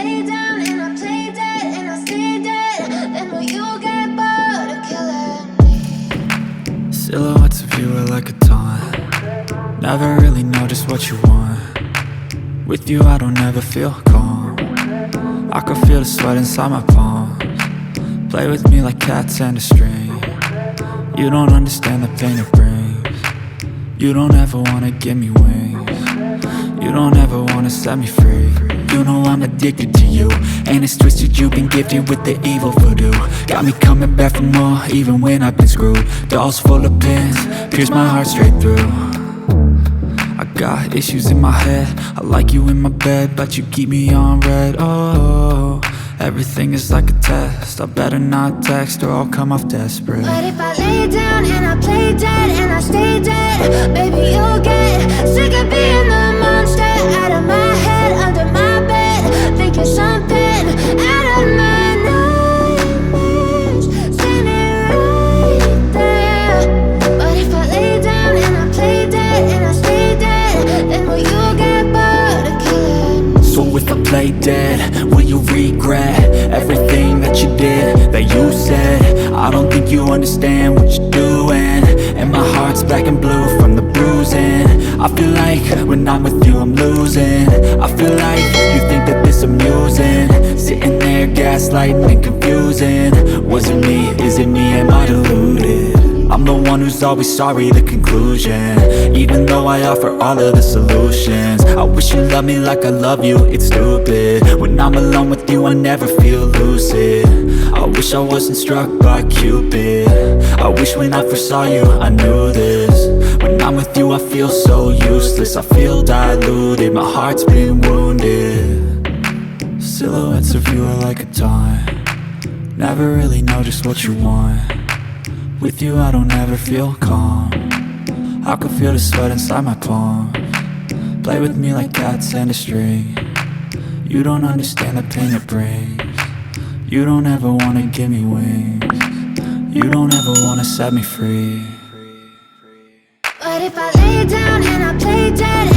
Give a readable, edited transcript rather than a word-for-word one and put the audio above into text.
lay down and I play dead and I stay dead, then will you get bored of killing me? Silhouettes of you are like a taunt. Never really know just what you want. With you I don't ever feel calm. I can feel the sweat inside my palms. Play with me like cats and a string. You don't understand the pain it brings. You don't ever wanna give me wings. You don't ever wanna set me free. You know I'm addicted to you, and it's twisted, you've been gifted with the evil voodoo. Got me coming back for more, even when I've been screwed. Dolls full of pins, pierce my heart straight through. I got issues in my head, I like you in my bed, but you keep me on red. Oh, everything is like a test, I better not text or I'll come off desperate. But if I lay down and I play dead and I stay dead, baby you'll get sick of being the monster out of my head, under my bed, thinking something out of my nightmares, standing right there. But if I lay down and I play dead and I stay dead, then will you get bored of killing me? So if I play dead, will you regret everything that you did, that you said? I don't think you understand what you're doing, and my heart's black and blue from the bruising. I feel like when I'm with you I'm losing. I feel like you think that this amusing, sitting there gaslighting and confusing. Was it me? Is it me? Am I deluded? I'm the one who's always sorry, the conclusion, even though I offer all of the solutions. I wish you loved me like I love you, it's stupid. When I'm alone with you I never feel lucid. I wish I wasn't struck by Cupid. I wish when I first saw you I knew this. When I'm with you I feel so useless, I feel diluted, my heart's been wounded. Silhouettes of you are like a taunt. Never really know just what you want. With you I don't ever feel calm. I can feel the sweat inside my palms. Play with me like cats and a string. You don't understand the pain it brings. You don't ever wanna give me wings. You don't ever wanna set me free. But if I lay down and I play dead